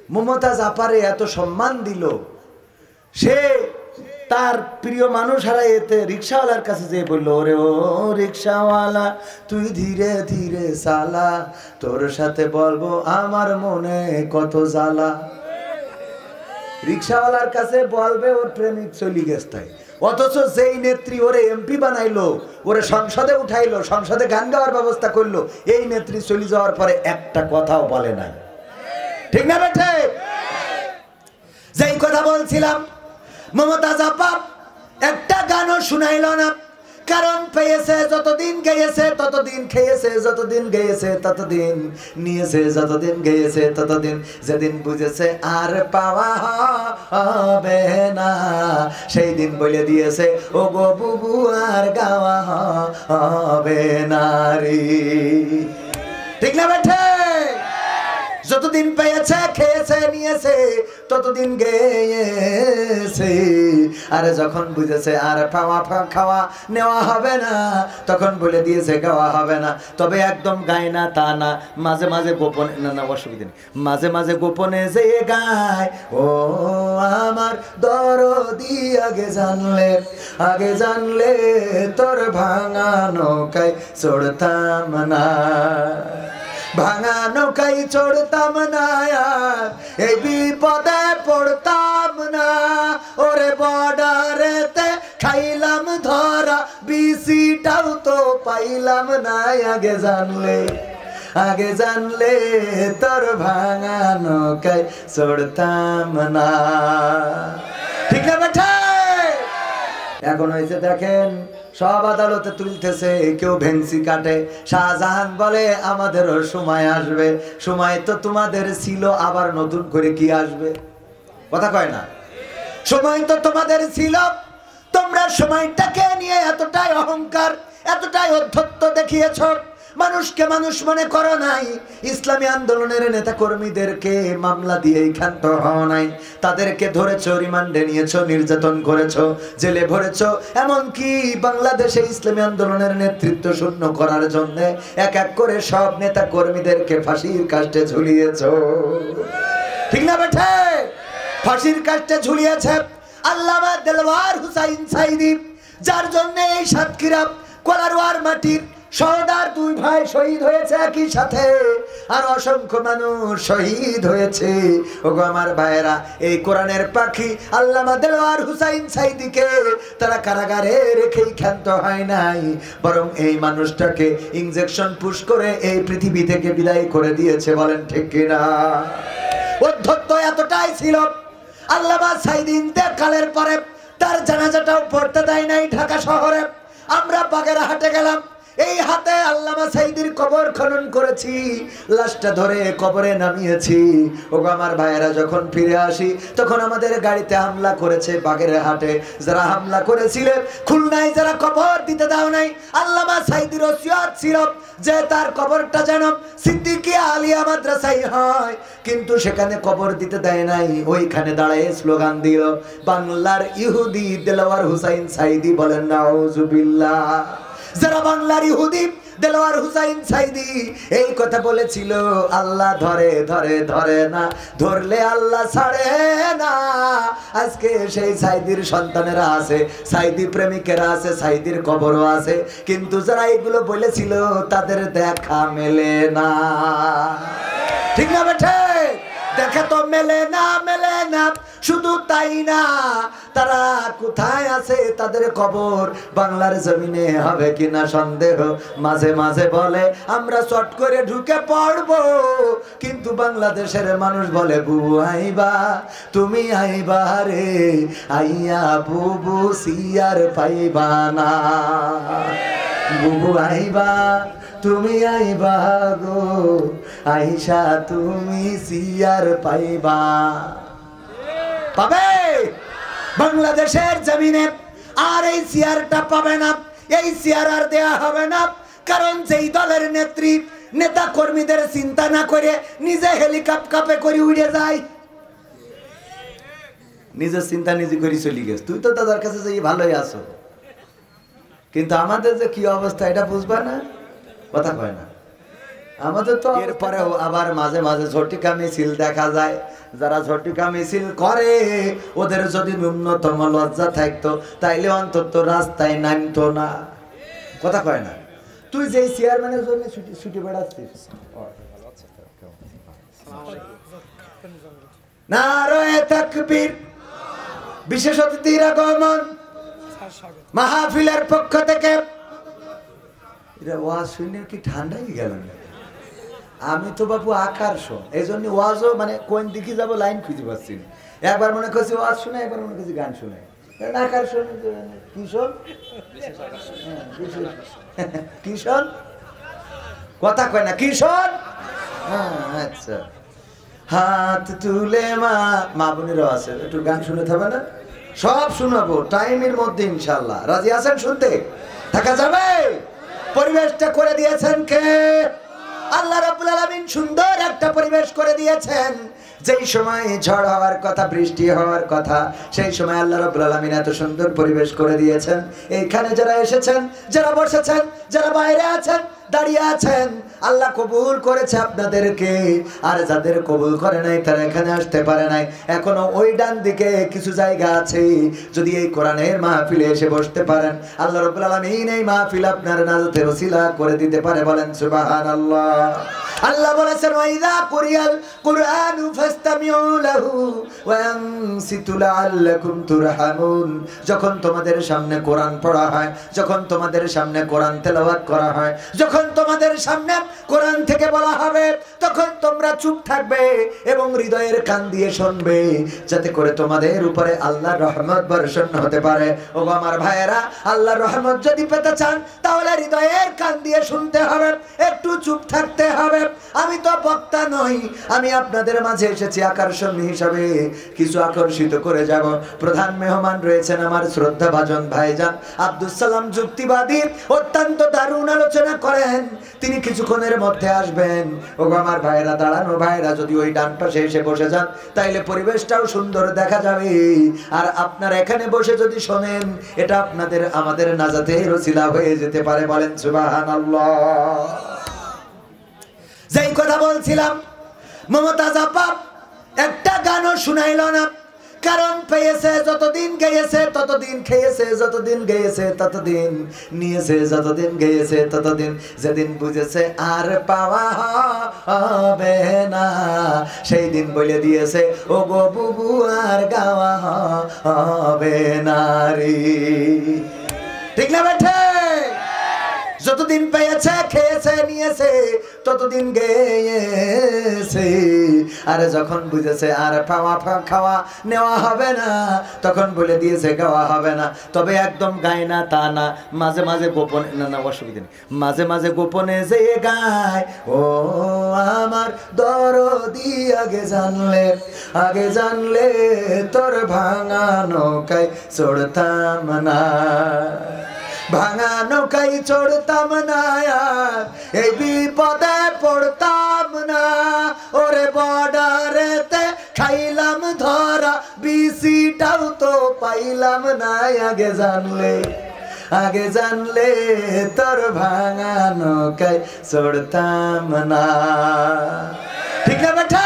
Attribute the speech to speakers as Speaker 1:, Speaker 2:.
Speaker 1: মমতাজ আপারে এত সম্মান দিল, সে তার প্রিয় মানুষ হারাইতে রিক্সাওয়ালার কাছে যেয়ে বললো, ওরে ও রিক্সাওয়ালা তুই ধীরে ধীরে চালা, তোর সাথে বলবো আমার মনে কত জ্বালা। রিক্সাওয়ালার কাছে বলবে ওর প্রেমিক চলি গেছে, অথচ যেই নেত্রী ওরে এমপি বানাইলো, ওরে সংসদে উঠাইলো, সংসদে গান গাওয়ার ব্যবস্থা করলো, এই নেত্রী চলে যাওয়ার পরে একটা কথাও বলে নাই। ঠিক না বেঠে? যেই কথা বলছিলাম, মমতাজ আপা একটা গানও শুনাইল না, কারণ পেয়েছে যতদিন গেয়েছে ততদিন খেয়েছে, যতদিন গেয়েছে ততদিন নিয়েছে, যতদিন গেয়েছে ততদিন, যেদিন বুঝেছে আর পাওয়া হবে না সেই দিন বলে দিয়েছে ও গো বুবু আর গাওয়া হবে না রে। ঠিক না বেঠে? যতদিন পেয়েছে খেয়েছে নিয়েছে ততদিন গেয়েছে, আর যখন বুঝেছে আর খাওয়া নেওয়া হবে না তখন বলে দিয়েছে গাওয়া হবে না। তবে একদম গায় না তা না, মাঝে মাঝে গোপনে, না অসুবিধা নেই, মাঝে মাঝে গোপনে যে গায়, ও আমার দরদি আগে জানলে তোর ভাঙা নৌকায় চড়তাম না, ভাঙা নৌকায় চড়তাম না, এই বিপদে পড়তাম না, ওরে বর্ডারেতে খাইলাম ধরা, বিসিটাও তো পাইলাম না, আগে জানলে তোর ভাঙা নৌকায় চড়তাম না। ঠিক না বেটা? এখন হয়েছে দেখেন, সব আদালতে তুলতেছে, কেউ ভেংসি কাটে। শাহজাহান বলে আমাদেরও সময় আসবে, সময় তো তোমাদের ছিল, আবার নতুন করে কি আসবে? কথা কয় না? সময় তো তোমাদের ছিল, তোমরা সময়টাকে নিয়ে এতটাই অহংকার, এতটাই অধ্যত্ত দেখিয়েছ, মানুষকে মানুষ মনে করো নাই, ইসলামী আন্দোলনের নেতা কর্মীদেরকে মামলা দিয়ে ক্ষান্ত হও নাই, তাদেরকে ধরেছো, রিমান্ডে নিয়েছো, নির্যাতন করেছো, জেলে ভরেছো, এমনকি বাংলাদেশে ইসলামী আন্দোলনের নেতৃত্ব শূন্য করার জন্য এক এক করে সব নেতা কর্মীদেরকে ফাঁসির কাস্টে ঝুলিয়েছো। ঠিক না বেঠে? ফাঁসির কাস্টে ঝুলিয়েছে আল্লামা দেলওয়ার হুসাইন সাইদি, যার জন্য এই সাতক্ষীরা কোলারওয়ার মাটির সহদার দুই ভাই শহীদ হয়েছে একই সাথে, আর অসংখ্য মানুষ শহীদ হয়েছে। ওগো আমার ভাইয়েরা, এই কোরআনের পাখি আল্লামা দেলওয়ার হুসাইন সাইদিকে তারা কারাগারে রেখেই ক্ষান্ত হয় নাই, বরং এই মানুষটাকে ইনজেকশন পুশ করে এই পৃথিবী থেকে বিদায় করে দিয়েছে। বলেন ঠিক কিনা? অধ্যত্ত এতটাই ছিল, আল্লামা সাইদি ইন্তেকালের পরে তার জানাজাটাও পড়তে দেয় নাই ঢাকা শহরে। আমরা বাগেরহাটে গেলাম, এই হাতে আল্লামা সাইদির কবর খনন করেছি, লাশটা ধরে কবরে নামিয়েছি। ওগো আমার ভাইয়েরা, যখন ফিরে আসি তখন আমাদের গাড়িতে হামলা করেছে বাগেরহাটে। যারা হামলা করেছিলেন, খুলনায় যারা কবর দিতে দাও নাই, আল্লামা সাইদির ওসিয়ত ছিল যে তার কবরটা যেন সিদ্দিকিয়া আলিয়া মাদ্রাসায় হয়, কিন্তু সেখানে কবর দিতে দেয় নাই। ওইখানে দাঁড়ায় স্লোগান দিল, বাংলার ইহুদি দেলওয়ার হুসাইন সাইদি। বলেন নাউজুবিল্লাহ। যারা বাংলার ইহুদি দেলওয়ার হুসাইন সাইদি এই কথা বলেছিল, আল্লাহ ধরে ধরে ধরে না, ধরলে আল্লাহ ছাড়ে না। আজকে সেই সাইদির সন্তানেরা আছে, সাইদি প্রেমিকেরা আছে, সাইদির কবরও আছে, কিন্তু যারা এগুলো বলেছিল তাদের দেখা মেলে না। ঠিক না বেঠে? দেখা তো মেলে না, মেলে না। শুধু তাই না, তারা কোথায় আছে, তাদের কবর বাংলার জমিনে হবে কিনা সন্দেহ। মাঝে মাঝে বলে আমরা চট করে ঢুকে পড়বো, কিন্তু বাংলাদেশের মানুষ বলে বুবু আইবা, তুমি আইবা রে, আইয়া বুবু সিয়ার পাইবা না। বুবু আইবা, তুমি আইবা গো, আইসা তুমি সিয়ার পাইবা। পাবে বাংলাদেশের জমিনে, আর এই সিয়ারটা পাবে না, এই সিয়ার আর দেয়া হবে না। কারণ যেই দলের নেত্রী নেতা কর্মীদের চিন্তা না করে নিজে হেলিকপ্টারে করে উড়ে যায়, নিজের চিন্তা নিজে করে চলে গেছে। তুই তো দাদার কাছে যাই ভালোই আছো, কিন্তু আমাদের যে কি অবস্থা এটা বুঝবা না। কথা কয় না? আমাদের তো এরপরেও আবার মাঝে মাঝে ঝটিকা মিছিল দেখা যায়। যারা ঝটিকা মিছিল করে ওদের যদি ন্যূনতম লজ্জা থাকতো তাইলে অন্তত রাস্তায় নামতো না। কথা কয় না? তুই যেই চেয়ারম্যানের জন্য ছুটি বেড়াচ্ছিস, নারায়ে তাকবীর, বিশেষ অতিথির আগমন, মাহফিলের পক্ষ থেকে। এটা ওয়াজ শুনে কি ঠান্ডাই গেল না? আমি তো বাবু আকর্ষণ, এই জন্য ওয়াজও মানে কোন দিকে যাবো লাইন খুঁজে পাচ্ছি না। একবার মনে করছি ওয়াজ শুনে, একবার মনে করছি গান শুনে। আকর্ষণ কিশোর, কিশোর কথা কয় না, কিশোর। আচ্ছা, হাত তুলে মা বোনেরও আছে, একটু গান শুনতে হবে না? সব শোনাবো টাইমের মধ্যে ইনশাল্লাহ। রাজি আছেন শুনতে? থাকা যাবে? পরিবেশটা করে দিয়েছেন কে? আল্লাহ রাব্বুল আলামিন সুন্দর একটা পরিবেশ করে দিয়েছেন। যেই সময় ঝড় হওয়ার কথা, বৃষ্টি হওয়ার কথা, সেই সময় আল্লাহ রাব্বুল আলামিন এত সুন্দর পরিবেশ করে দিয়েছেন। এইখানে যারা এসেছেন, যারা বসেছেন, যারা বাইরে আছেন, দাঁড়িয়ে আছেন, আল্লাহ কবুল করেছে আপনাদেরকে। আর যাদের কবুল করে নাই তারা এখানে আসতে পারে নাই। এখনো ওই ডান দিকে কিছু জায়গা আছে, যদি এই কোরআনের মাহফিলে এসে বসতে পারেন, আল্লাহ রাব্বুল আলামিন এই মাহফিল আপনার নাজাতের ওসিলা করে দিতে পারে। বলেন সুবহানাল্লাহ। আল্লাহ বলেছেন, ওয়াইদা কুরিয়াল কুরআনু ফাসতামিউ লাহু ওয়া আনসিতু লাআল্লাকুম তুরহামুন। যখন তোমাদের সামনে কোরআন পড়া হয়, যখন তোমাদের সামনে কোরআন তেলাওয়াত করা হয়, যখন তোমাদের সামনে কোরআন থেকে বলা হবে, তখন তোমরা চুপ থাকবে এবং হৃদয়ের কান দিয়ে শুনবে, যাতে করে তোমাদের উপরে আল্লাহর রহমত বর্ষণ হতে পারে। ও আমার ভাইয়েরা, আল্লাহর রহমত যদি পেতে চান তাহলে হৃদয়ের কান দিয়ে শুনতে হবে, একটু চুপ থাকতে হবে। আমি তো বক্তা নই, আমি আপনাদের মাঝে এসেছি আকর্ষণ হিসাবে, কিছু আকর্ষিত করে যাব। প্রধান মেহমান রয়েছেন আমার শ্রদ্ধাভাজন ভাইজান আব্দুল সালাম যুক্তিবাদী, অত্যন্ত দারুণ আলোচনা করেন। তিনি কিছুক্ষণের মধ্যে আসবেন। ও আমার ভাইরা, দাঁড়ানো ভাইরা যদি ওই ডান পাশে এসে বসে যান তাইলে পরিবেশটাও সুন্দর দেখা যাবে। আর আপনারা এখানে বসে যদি শোনেন, এটা আপনাদের আমাদের নাজাতের ওসিলা হয়ে যেতে পারে। বলেন সুবহানাল্লাহ। যেই কথা বলছিলাম, মমতাজ আপা একটা গানও শুনাইল না, কারণ পেয়েছে যতদিন গেয়েছে ততদিন খেয়েছে, যতদিন গেয়েছে ততদিন নিয়েছে, যতদিন গেয়েছে ততদিন, যেদিন বুঝেছে আর পাওয়া হবে না সেই দিন বলে দিয়েছে, ও গো বুবু আর গাওয়া হবে না রে। ঠিক না বেঠে? যতদিন পেয়েছে, খেয়েছে, নিয়েছে, ততদিন গেয়েছে। আর যখন বুঝেছে আর খাওয়া নেওয়া হবে না, তখন বলে দিয়েছে গাওয়া হবে না। তবে একদম গায় না তা না, মাঝে মাঝে গোপনে, না অসুবিধা নেই, মাঝে মাঝে গোপনে যে গায়, ও আমার দরদি আগে জানলে তোর ভাঙা নৌকায় চড়তাম না, ভাঙা নৌকায় চড়তাম না, এই বিপদে পড়তাম না। ওরে বর্ডারেতে খাইলাম ধরা, বিসিটাও তো পাইলাম না। আগে জানলে তোর ভাঙা নৌকায় চড়তাম না। ঠিক না বেটা?